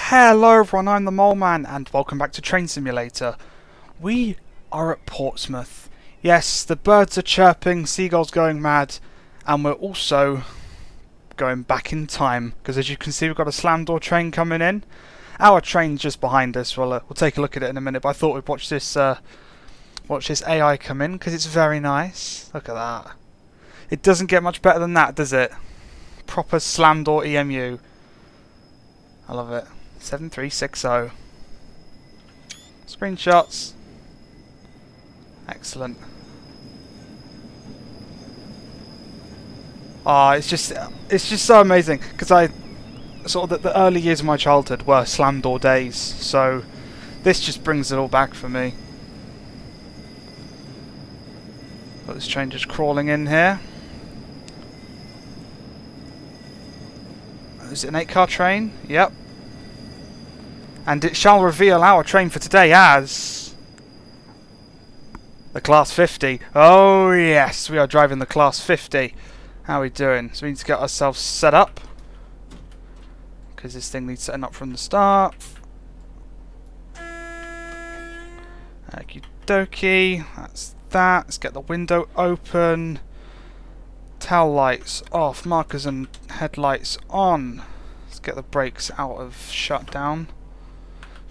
Hello everyone, I'm the Mole Man and welcome back to Train Simulator. We are at Portsmouth. Yes, the birds are chirping, seagulls going mad, and we're also going back in time because as you can see we've got a slam door train coming in. Our train's just behind us. We'll take a look at it in a minute, but I thought we'd watch this AI come in because it's very nice. Look at that. It doesn't get much better than that, does it? Proper slam door EMU. I love it. 7360. Screenshots. Excellent. Ah, it's just so amazing because I sort of the early years of my childhood were slam door days, so this just brings it all back for me. Got this train just crawling in here. Is it an 8-car train? Yep. And it shall reveal our train for today as the Class 50. Oh yes, we are driving the Class 50. How are we doing? So we need to get ourselves set up because this thing needs setting up from the start. Okie dokie, that's that. Let's get the window open. Tail lights off, markers and headlights on. Let's get the brakes out of shutdown.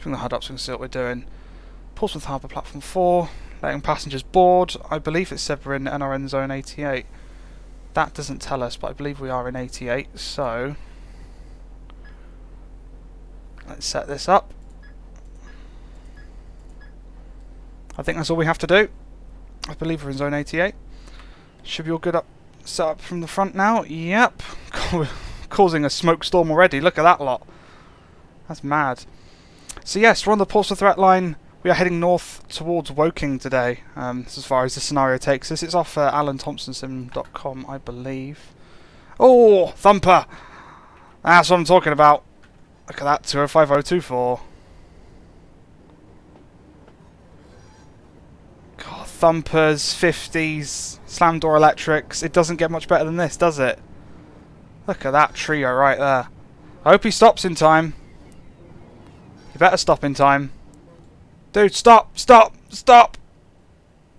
Bring the HUD up so we can see what we're doing. Portsmouth Harbour Platform 4, letting passengers board. I believe it said we're in NRN Zone 88. That doesn't tell us, but I believe we are in 88, so let's set this up. I think that's all we have to do. I believe we're in Zone 88. Should be all good up, set up from the front now. Yep. We're causing a smoke storm already. Look at that lot. That's mad. So yes, we're on the Portsmouth Direct Line. We are heading north towards Woking today. As far as the scenario takes us. It's off AlanThompsonSim.com, I believe. Oh, thumper! That's what I'm talking about. Look at that, 205024. God, thumpers, 50s, slam door electrics. It doesn't get much better than this, does it? Look at that trio right there. I hope he stops in time. You better stop in time. Dude, stop! Stop! Stop!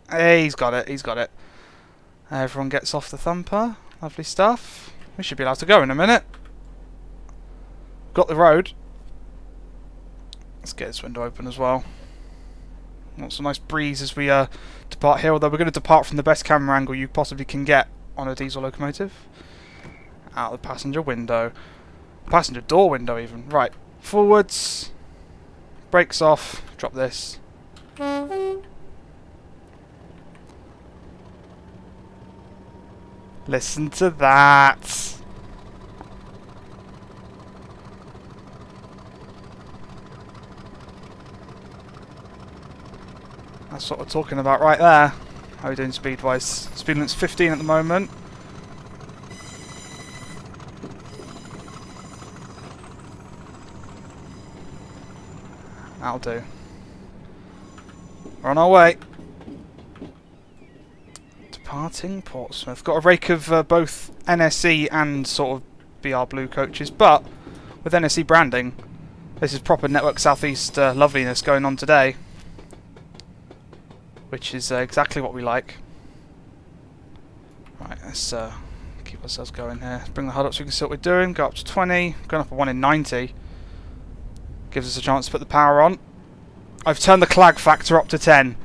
Hey, he's got it. He's got it. Everyone gets off the thumper. Lovely stuff. We should be allowed to go in a minute. Got the road. Let's get this window open as well. Want some nice breeze as we depart here, although we're going to depart from the best camera angle you possibly can get on a diesel locomotive. Out the passenger window. Passenger door window even. Right. Forwards. Brakes off. Drop this. Listen to that. That's what we're talking about right there. How are we doing speed-wise? Speed limit's 15 at the moment. That'll do. We're on our way. Departing Portsmouth. Got a rake of both NSE and sort of BR Blue coaches, but with NSE branding, this is proper Network Southeast loveliness going on today, which is exactly what we like. Right, let's keep ourselves going here. Bring the HUD up so we can see what we're doing. Go up to 20. Going up a 1 in 90. Gives us a chance to put the power on. I've turned the clag factor up to 10.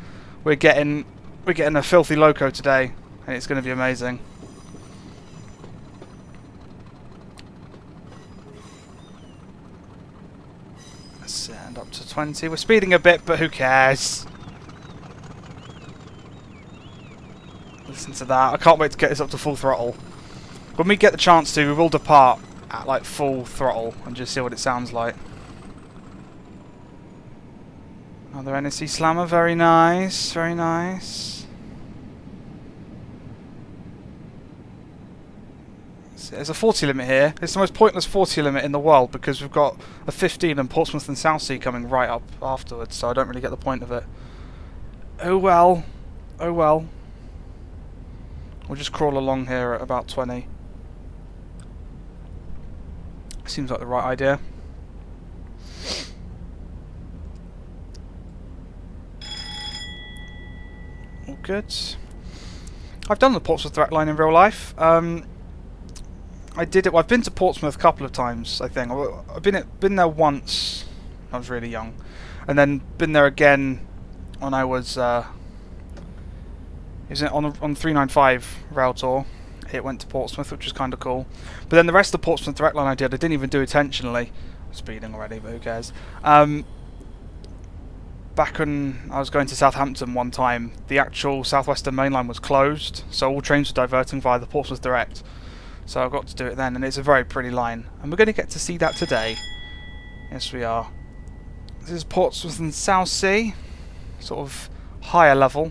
We're getting a filthy loco today, and it's going to be amazing. Let's send up to 20. We're speeding a bit, but who cares? Listen to that. I can't wait to get this up to full throttle. When we get the chance to, we will depart at like full throttle and just see what it sounds like. Another NSC slammer, very nice, very nice. There's a 40 limit here. It's the most pointless 40 limit in the world because we've got a 15 and Portsmouth and Southsea coming right up afterwards, so I don't really get the point of it. Oh well. Oh well. We'll just crawl along here at about 20. Seems like the right idea. good. I've done the Portsmouth Direct Line in real life. I did it. Well, I've been to Portsmouth a couple of times, I think. I've been there once. I was really young, and then been there again when I was. Is it on the 395 rail tour? It went to Portsmouth, which was kind of cool. But then the rest of the Portsmouth Direct Line I didn't even do intentionally. Speeding already, but who cares? Back when I was going to Southampton one time, the actual South Western Main Line was closed, so all trains were diverting via the Portsmouth Direct. So I got to do it then, and it's a very pretty line. And we're going to get to see that today. Yes, we are. This is Portsmouth and Southsea, sort of higher level,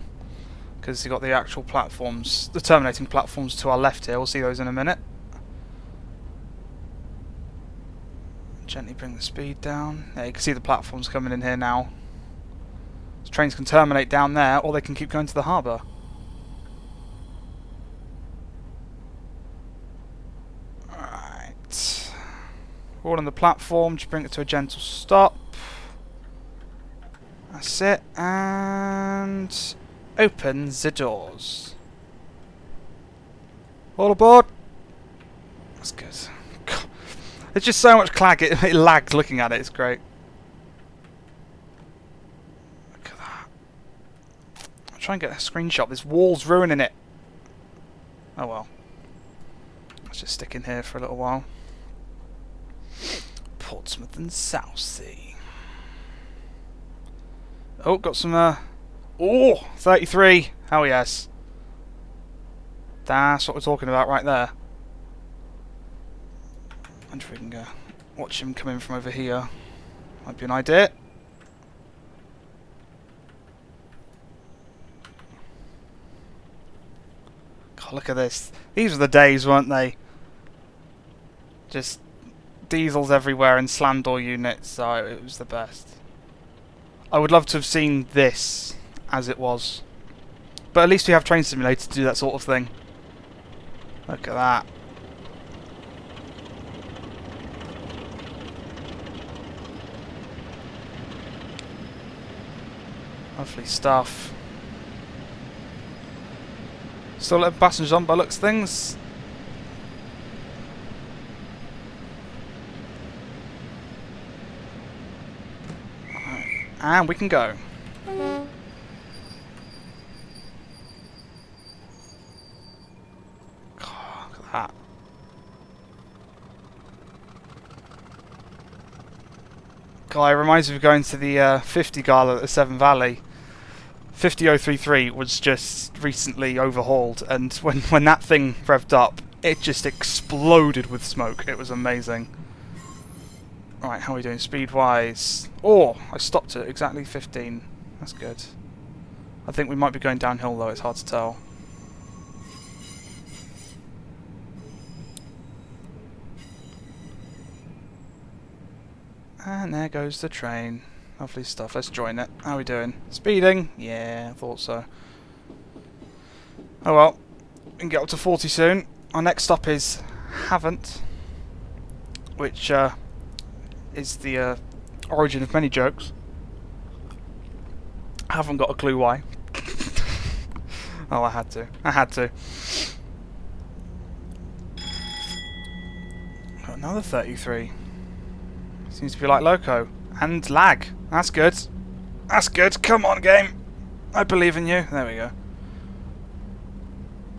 because you've got the actual platforms, the terminating platforms to our left here. We'll see those in a minute. Gently bring the speed down. Yeah, you can see the platforms coming in here now. So trains can terminate down there, or they can keep going to the harbour. Alright. We're all on the platform. Just bring it to a gentle stop. That's it. And open the doors. All aboard. That's good. God. There's just so much clag. It lagged looking at it. It's great. Look at that. I'll try and get a screenshot. This wall's ruining it. Oh well. Let's just stick in here for a little while. Portsmouth and Southsea. Oh, got some. Oh, 33. Hell yes. That's what we're talking about right there. I wonder if we can watch him come in from over here. Might be an idea. God, look at this. These were the days, weren't they? Just diesels everywhere and slam door units. So it was the best. I would love to have seen this as it was. But at least we have Train Simulator to do that sort of thing. Look at that. Lovely stuff. Still letting passengers on by looks of things. Right. And we can go. God, look at that. God, it reminds me of going to the 50 gala at the Severn Valley. 50033 was just recently overhauled, and when that thing revved up, it just exploded with smoke. It was amazing. Right, how are we doing speed-wise? Oh, I stopped at exactly 15. That's good. I think we might be going downhill though, it's hard to tell. And there goes the train. Lovely stuff. Let's join it. How are we doing? Speeding? Yeah, I thought so. Oh well. We can get up to 40 soon. Our next stop is Havant, which is the origin of many jokes. I haven't got a clue why. Oh, I had to. I had to. Got another 33. Seems to be like loco. And lag. That's good. That's good. Come on, game. I believe in you. There we go.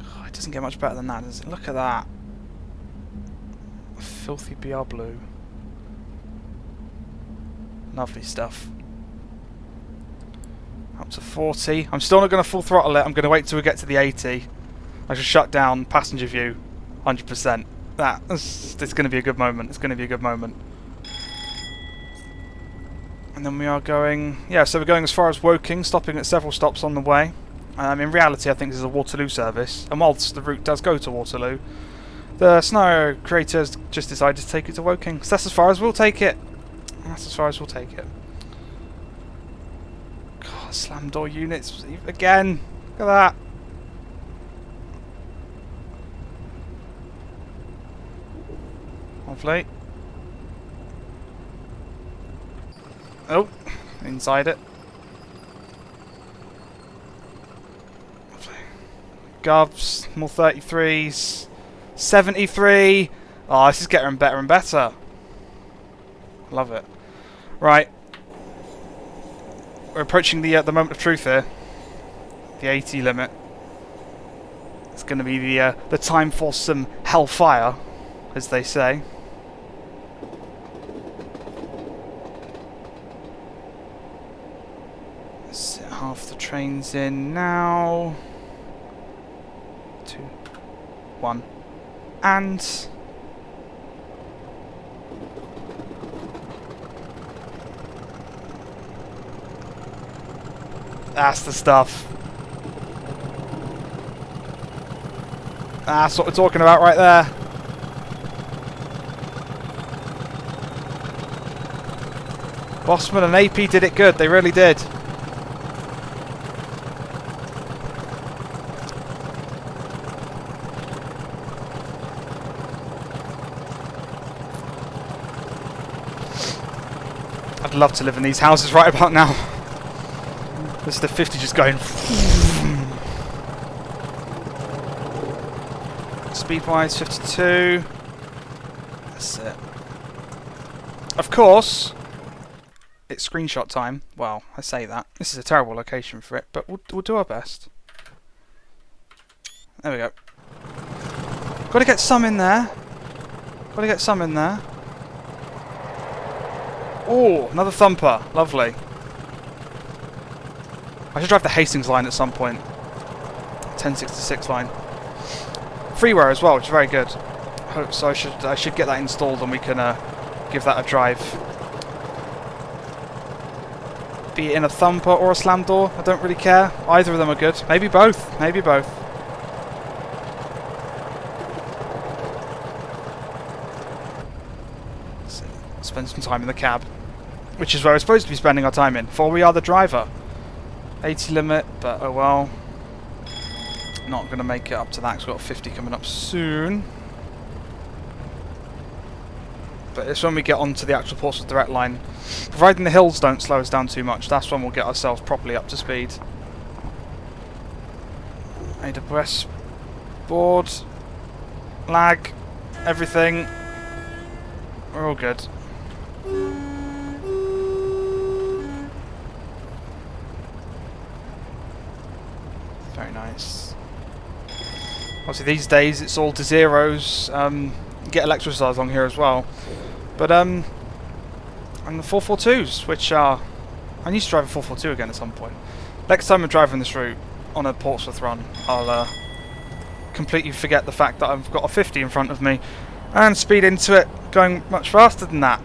Oh, it doesn't get much better than that, does it? Look at that. Filthy BR blue. Lovely stuff. Up to 40. I'm still not going to full throttle it. I'm going to wait till we get to the 80. I should shut down passenger view 100%. It's going to be a good moment. It's going to be a good moment. And then we are going... Yeah, so we're going as far as Woking, stopping at several stops on the way. In reality, I think this is a Waterloo service. And whilst the route does go to Waterloo, the scenario creators just decided to take it to Woking. So that's as far as we'll take it. That's as far as we'll take it. God, slam door units again. Look at that. Lovely. Oh, inside it. Govs, more 33s. 73! Oh, this is getting better and better. Love it. Right. We're approaching the moment of truth here. The 80 limit. It's going to be the time for some hellfire, as they say. Let's get half the trains in now. 2, 1, and that's the stuff. That's what we're talking about right there. Bossman and AP did it good, they really did. I'd love to live in these houses right about now. This is the 50 just going. Speed-wise, 52. That's it. Of course, it's screenshot time. Well, I say that. This is a terrible location for it, but we'll do our best. There we go. Got to get some in there. Got to get some in there. Oh, another thumper. Lovely. I should drive the Hastings line at some point. 1066 line. Freeware as well, which is very good. So I should get that installed and we can give that a drive. Be it in a thumper or a slam door, I don't really care. Either of them are good. Maybe both. Maybe both. So, spend some time in the cab, which is where we're supposed to be spending our time in, for we are the driver. 80 limit, but oh well. Not going to make it up to that because we've got 50 coming up soon. But it's when we get onto the actual Portsmouth Direct Line. Providing the hills don't slow us down too much, that's when we'll get ourselves properly up to speed. AWS board, lag, everything. We're all good. Very nice. Obviously these days it's all Desiros. Get electricized along here as well. But and the 442s, which are, I need to drive a 442 again at some point. Next time I'm driving this route on a Portsmouth run, I'll completely forget the fact that I've got a 50 in front of me and speed into it, going much faster than that.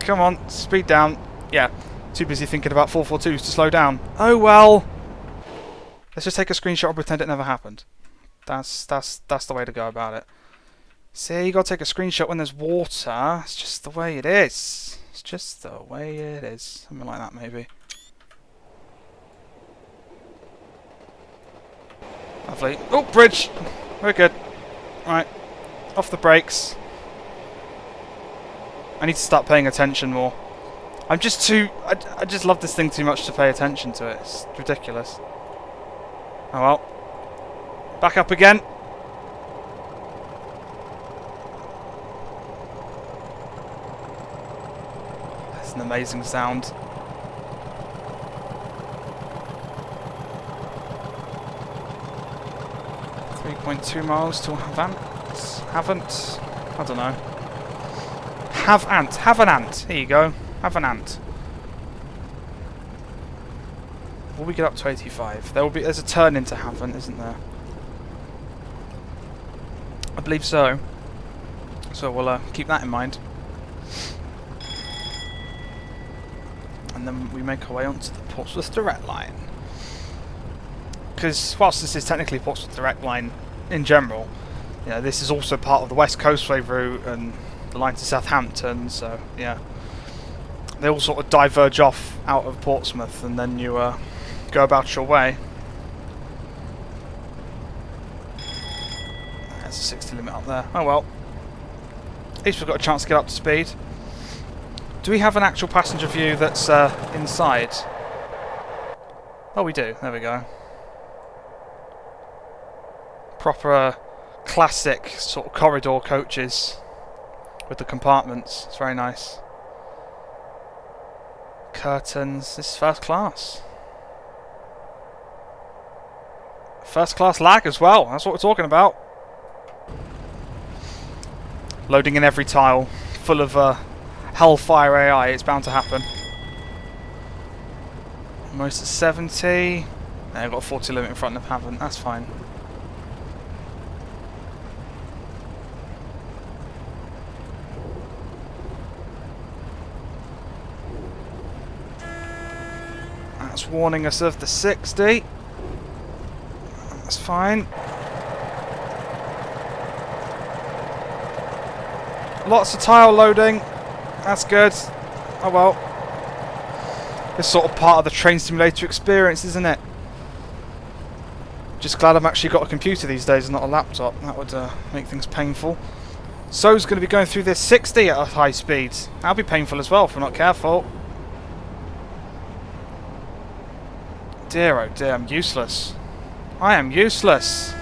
Come on, speed down. Yeah, too busy thinking about 442s to slow down. Oh well. Let's just take a screenshot and pretend it never happened. That's the way to go about it. See, you gotta take a screenshot when there's water. It's just the way it is. It's just the way it is. Something like that, maybe. Lovely. Oh, bridge! We're good. Right. Off the brakes. I need to start paying attention more. I'm just too... I just love this thing too much to pay attention to it. It's ridiculous. Oh well. Back up again. That's an amazing sound. 3.2 miles to haven't. I don't know. Have an ant. Here you go. Have an ant. Will we get up to 85? There's a turn into Haven, isn't there? I believe so. So we'll keep that in mind. And then we make our way onto the Portsmouth Direct Line. Because whilst this is technically Portsmouth Direct Line in general, you know, this is also part of the West Coastway route and the line to Southampton, so yeah. They all sort of diverge off out of Portsmouth and then you go about your way. There's a 60 limit up there. Oh well. At least we've got a chance to get up to speed. Do we have an actual passenger view that's inside? Oh, we do. There we go. Proper classic sort of corridor coaches with the compartments. It's very nice. Curtains. This is first class. First class lag as well. That's what we're talking about. Loading in every tile. Full of Hellfire AI. It's bound to happen. Almost at 70. No, I've got a 40 limit in front of them. Haven't. That's fine. That's warning us of the 60. That's fine. Lots of tile loading. That's good. Oh well. It's sort of part of the train simulator experience, isn't it? Just glad I've actually got a computer these days and not a laptop. That would make things painful. So's going to be going through this 60 at a high speed. That'll be painful as well if we're not careful. Dear oh dear, I'm useless. I am useless.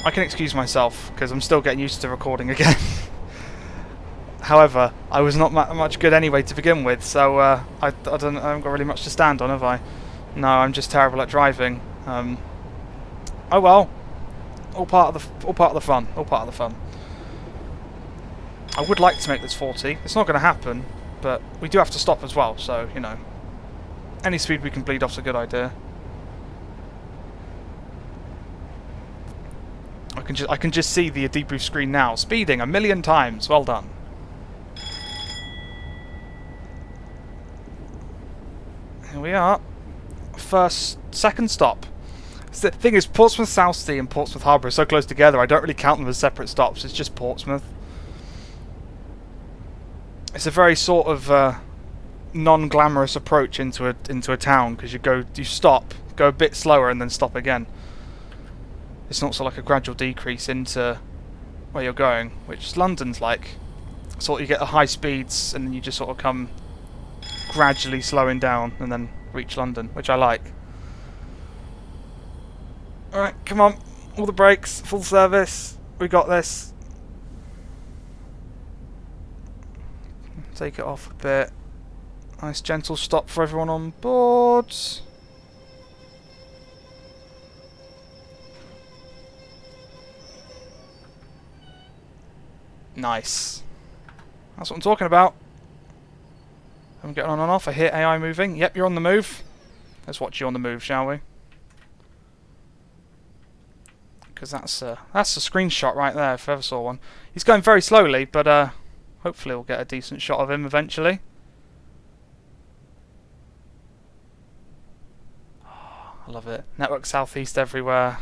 I can excuse myself because I'm still getting used to recording again. However, I was not much good anyway to begin with, so I haven't got really much to stand on, have I? No, I'm just terrible at driving. Oh well, all part of the fun. All part of the fun. I would like to make this 40. It's not going to happen, but we do have to stop as well. So you know, any speed we can bleed off's a good idea. I can just see the debrief screen now, speeding 1,000,000 times. Well done. Here we are. Second stop. The thing is, Portsmouth Southsea and Portsmouth Harbour are so close together, I don't really count them as separate stops. It's just Portsmouth. It's a very sort of non-glamorous approach into a town, because you stop, go a bit slower, and then stop again. It's not sort of like a gradual decrease into where you're going, which London's like. Sort of you get the high speeds, and then you just sort of come gradually slowing down, and then reach London, which I like. Alright, come on. All the brakes, full service. We got this. Take it off a bit. Nice gentle stop for everyone on board. Nice. That's what I'm talking about. I'm getting on and off. I hear AI moving. Yep, you're on the move. Let's watch you on the move, shall we? Because that's a screenshot right there, if I ever saw one. He's going very slowly, but hopefully we'll get a decent shot of him eventually. Oh, I love it. Network southeast everywhere.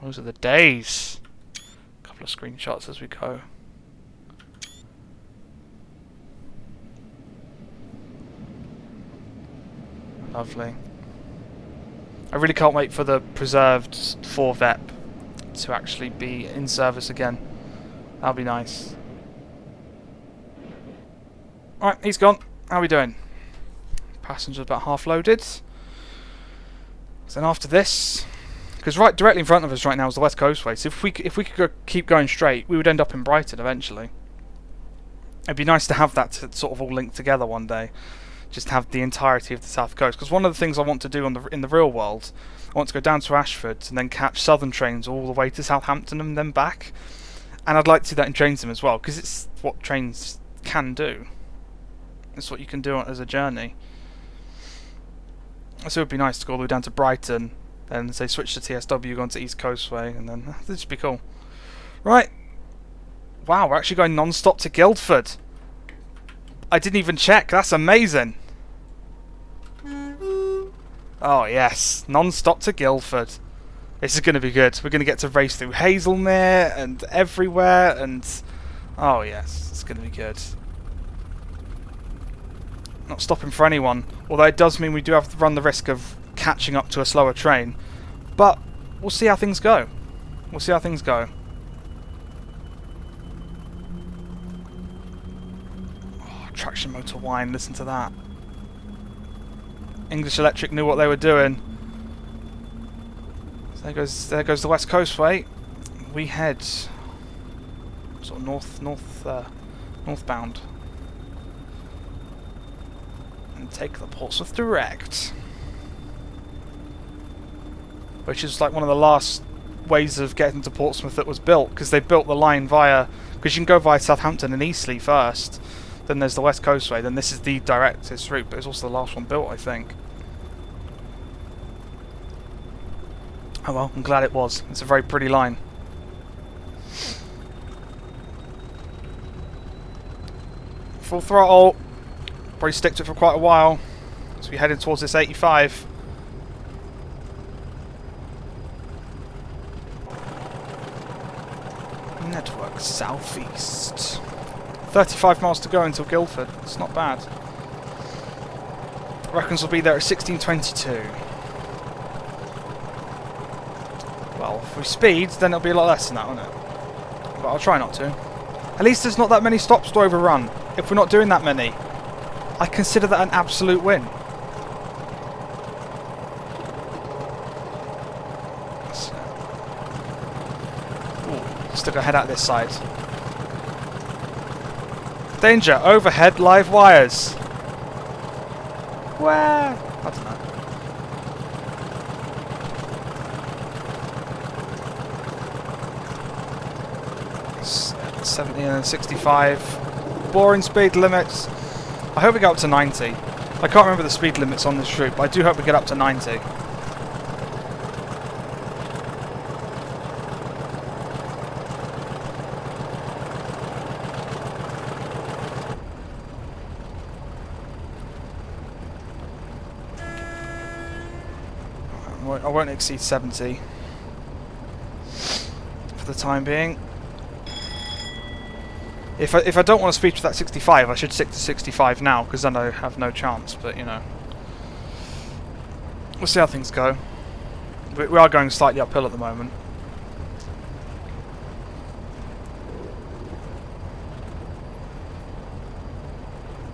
Those are the days. A couple of screenshots as we go. Lovely. I really can't wait for the preserved 4VEP to actually be in service again. That'll be nice. Alright, he's gone. How are we doing? Passengers about half loaded. Then after this, because right directly in front of us right now is the West Coastway, so if we could keep going straight, we would end up in Brighton eventually. It'd be nice to have that to sort of all link together one day. Just have the entirety of the South Coast, because one of the things I want to do in the real world, I want to go down to Ashford and then catch southern trains all the way to Southampton and then back. And I'd like to do that in Trainsim as well, because it's what trains can do. It's what you can do as a journey. So it would be nice to go all the way down to Brighton, then say switch to TSW, go on to East Coastway, and then this would be cool. Right. Wow, we're actually going non-stop to Guildford. I didn't even check. That's amazing. Oh yes, non-stop to Guildford. This is going to be good. We're going to get to race through Hazelmere and everywhere, and oh yes, it's going to be good. Not stopping for anyone, although it does mean we do have to run the risk of catching up to a slower train. But we'll see how things go. We'll see how things go. Traction motor whine, listen to that. English Electric knew what they were doing. So there goes the West Coast way. We head sort of northbound and take the Portsmouth Direct, which is like one of the last ways of getting to Portsmouth that was built, because they built the line because you can go via Southampton and Eastleigh first, then there's the West Coast way, then this is the directest route, but it's also the last one built, I think. Oh well, I'm glad it was. It's a very pretty line. Full throttle. Probably stick to it for quite a while as we headed towards this 85. Network southeast. 35 miles to go until Guildford. It's not bad. Reckons we'll be there at 16:22. Well, if we speed, then it'll be a lot less than that, won't it? But I'll try not to. At least there's not that many stops to overrun. If we're not doing that many, I consider that an absolute win. Ooh, still gotta head out this side. Danger! Overhead live wires. Where? I don't know. 70 and 65. Boring speed limits. I hope we get up to 90. I can't remember the speed limits on this route, but I do hope we get up to 90. I won't exceed 70 for the time being. If I don't want to speed to that 65, I should stick to 65 now, because then I have no chance, but you know. We'll see how things go. We are going slightly uphill at the moment.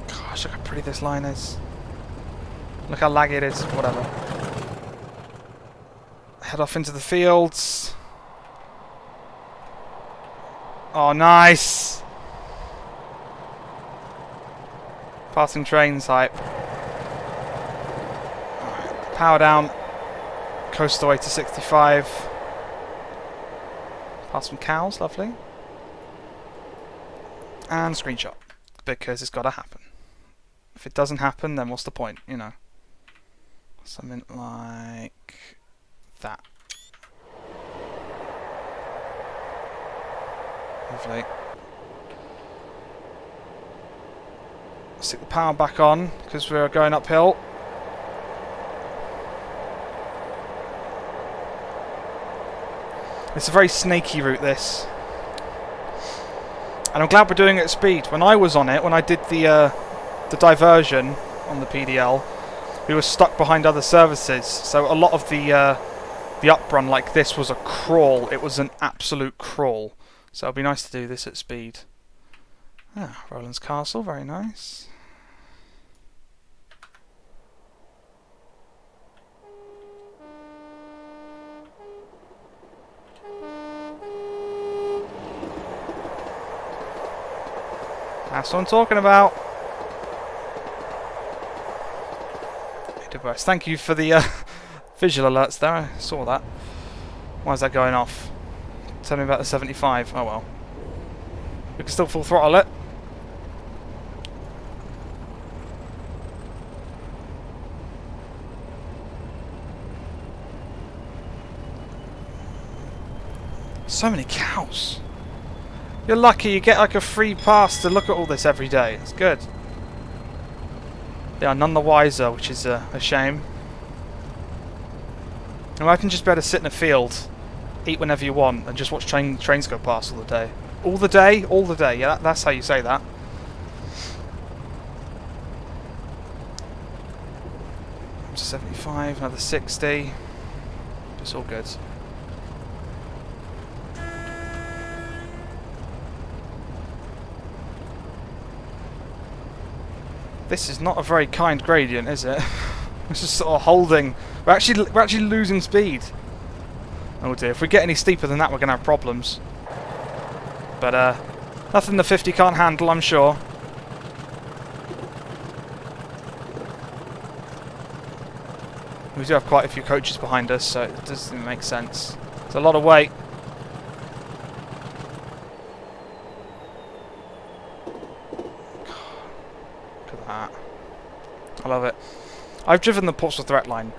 Gosh, look how pretty this line is. Look how laggy it is, whatever. Head off into the fields. Oh, nice! Passing trains hype. Alright, power down. Coast away to 65. Past some cows, lovely. And screenshot. Because it's got to happen. If it doesn't happen, then what's the point, you know? Something like that. Lovely. Stick the power back on because we're going uphill. It's a very snaky route, this, and I'm glad we're doing it at speed. When I was on it, when I did the diversion on the PDL, we were stuck behind other services, so a lot of the uprun like this was a crawl. It was an absolute crawl. So it'll be nice to do this at speed. Ah, Roland's Castle, very nice. That's what I'm talking about. Thank you for the visual alerts there, I saw that. Why is that going off? Tell me about the 75. Oh well. We can still full throttle it. So many cows. You're lucky you get like a free pass to look at all this every day. It's good. They are none the wiser, which is a shame. Imagine just be able to sit in a field, eat whenever you want, and just watch trains go past all the day. All the day? All the day. Yeah, that's how you say that. Up to 75, another 60. It's all good. This is not a very kind gradient, is it? It's just sort of holding. We're actually losing speed. Oh dear, if we get any steeper than that we're going to have problems. But nothing the 50 can't handle, I'm sure. We do have quite a few coaches behind us, so it doesn't make sense. It's a lot of weight. Look at that. I love it. I've driven the Portsmouth Direct Line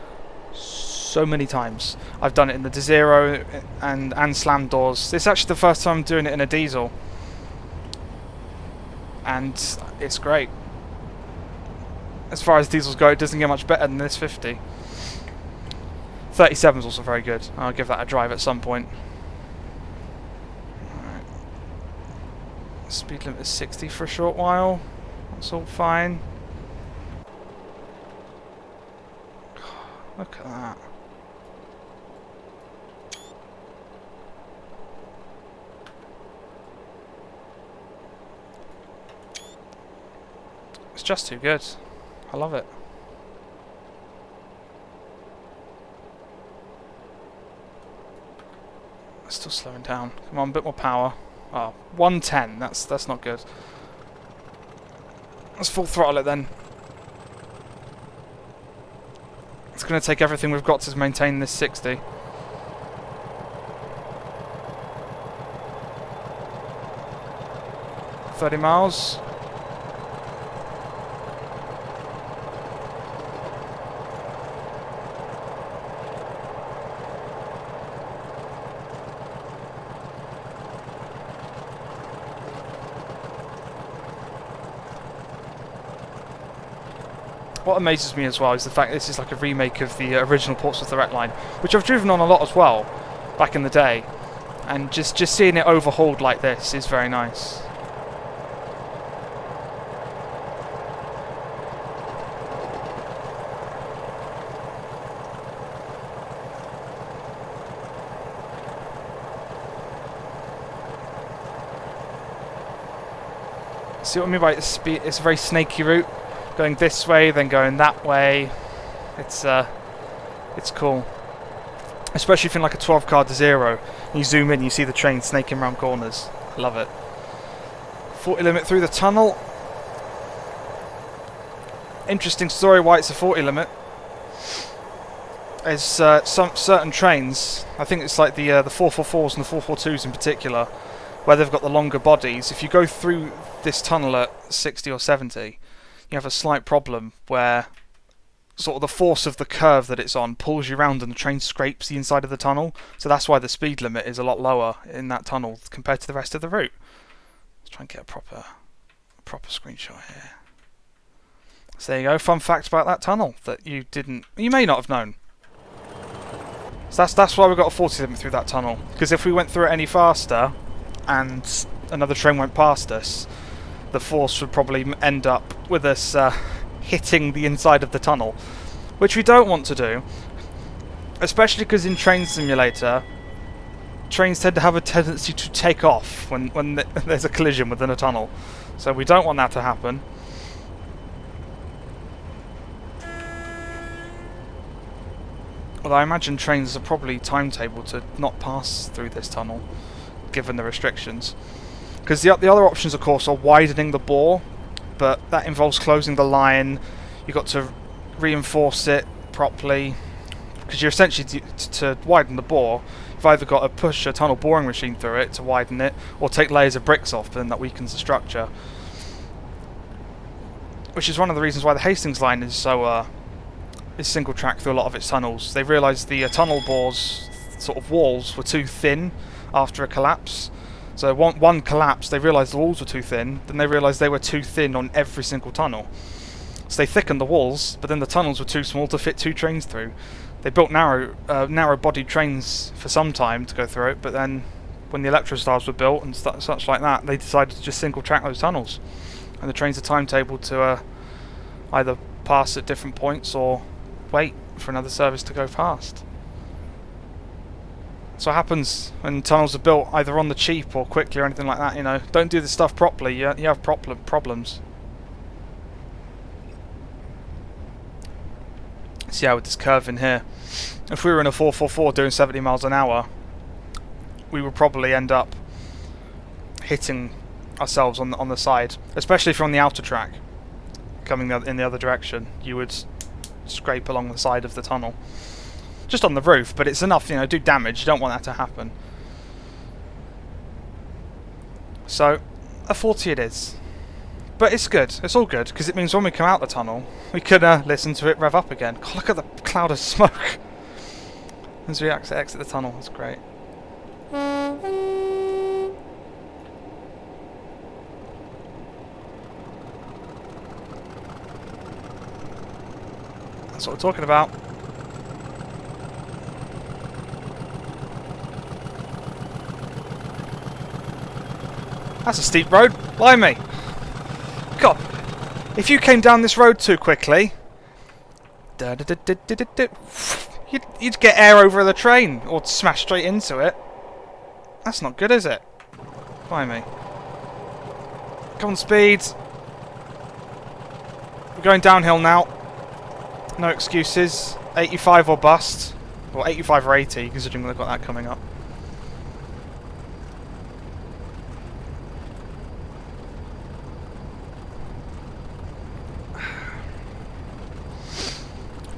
so many times. I've done it in the Desiro and slam doors. This is actually the first time I'm doing it in a diesel. And it's great. As far as diesels go, it doesn't get much better than this 50. 37 is also very good. I'll give that a drive at some point. Right. Speed limit is 60 for a short while. That's all fine. Look at that. It's just too good. I love it. Still slowing down. Come on, a bit more power. Oh, 110. That's not good. Let's full throttle it then. It's going to take everything we've got to maintain this 60. $30 miles. What amazes me as well is the fact that this is like a remake of the original Portsmouth Direct Line, which I've driven on a lot as well, back in the day. And just seeing it overhauled like this is very nice. See what I mean by speed? It's a very snaky route. Going this way, then going that way. It's cool. Especially if you're in like a 12-car Desiro. You zoom in, you see the train snaking around corners. I love it. 40 limit through the tunnel. Interesting story why it's a 40 limit. There's some certain trains, I think it's like the 444s and the 442s in particular, where they've got the longer bodies. If you go through this tunnel at 60 or 70, you have a slight problem where sort of the force of the curve that it's on pulls you around and the train scrapes the inside of the tunnel. So that's why the speed limit is a lot lower in that tunnel compared to the rest of the route. Let's try and get a proper screenshot here. So there you go, fun fact about that tunnel that you may not have known. So that's why we've got a 40 limit through that tunnel, because if we went through it any faster and another train went past us, the force would probably end up with us hitting the inside of the tunnel, which we don't want to do, especially because in Train Simulator, trains tend to have a tendency to take off when there's a collision within a tunnel, so we don't want that to happen. Although I imagine trains are probably timetabled to not pass through this tunnel, given the restrictions. Because the other options, of course, are widening the bore, but that involves closing the line. You've got to reinforce it properly, because you're essentially, to widen the bore, you've either got to push a tunnel boring machine through it to widen it, or take layers of bricks off, but then that weakens the structure. Which is one of the reasons why the Hastings line is so is single track through a lot of its tunnels. They realised the tunnel bores, sort of walls, were too thin after a collapse. So one collapse, they realised the walls were too thin, then they realised they were too thin on every single tunnel. So they thickened the walls, but then the tunnels were too small to fit two trains through. They built narrow-bodied trains for some time to go through it, but then when the Electrostars were built and such like that, they decided to just single track those tunnels. And the trains are timetabled to either pass at different points or wait for another service to go past. So what happens when tunnels are built either on the cheap or quickly or anything like that, you know. Don't do this stuff properly, you have problems. So yeah, with this curve in here, if we were in a 444 doing 70 miles an hour, we would probably end up hitting ourselves on the side, especially if you're on the outer track coming in the other direction. You would scrape along the side of the tunnel, just on the roof, but it's enough, you know, do damage. You don't want that to happen. So a 40 it is, but it's good. It's all good because it means when we come out the tunnel, we can listen to it rev up again. God, look at the cloud of smoke as we exit the tunnel. It's great. That's what we're talking about. That's a steep road. Blimey. God, if you came down this road too quickly, you'd get air over the train or smash straight into it. That's not good, is it? Blimey. Come on, speed. We're going downhill now. No excuses. 85 or bust. Or 85 or 80, considering they've got that coming up.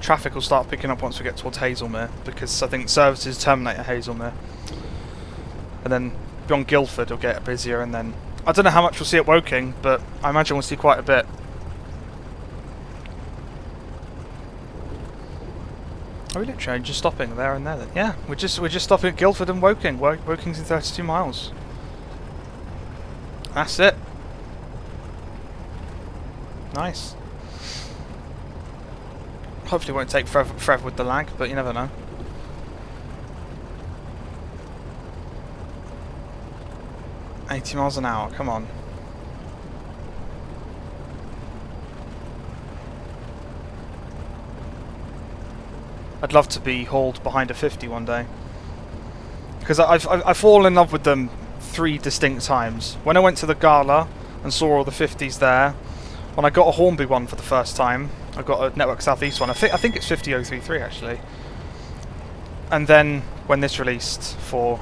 Traffic will start picking up once we get towards Hazelmere, because I think services terminate at Hazelmere. And then beyond Guildford it'll get busier, and then I don't know how much we'll see at Woking, but I imagine we'll see quite a bit. Are we literally just stopping there and there then? Yeah, we're just stopping at Guildford and Woking. Woking's in 32 miles. That's it. Nice. Hopefully it won't take forever with the lag, but you never know. $80 miles an hour, come on. I'd love to be hauled behind a 50 one day. Because I've fallen in love with them 3 distinct times. When I went to the gala and saw all the 50s there, when I got a Hornby one for the first time, I got a Network Southeast one. I think it's 50033 actually. And then when this released for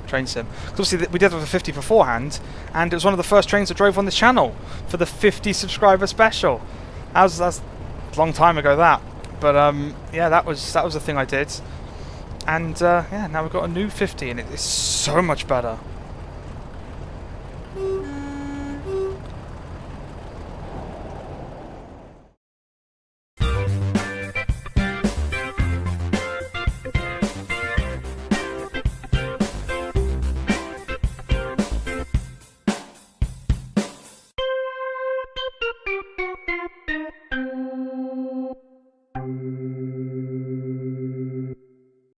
Train Sim, because obviously we did have a 50 beforehand, and it was one of the first trains I drove on this channel for the 50 subscriber special. That's a long time ago that, but yeah, that was the thing I did, and yeah, now we've got a new 50, and it's so much better.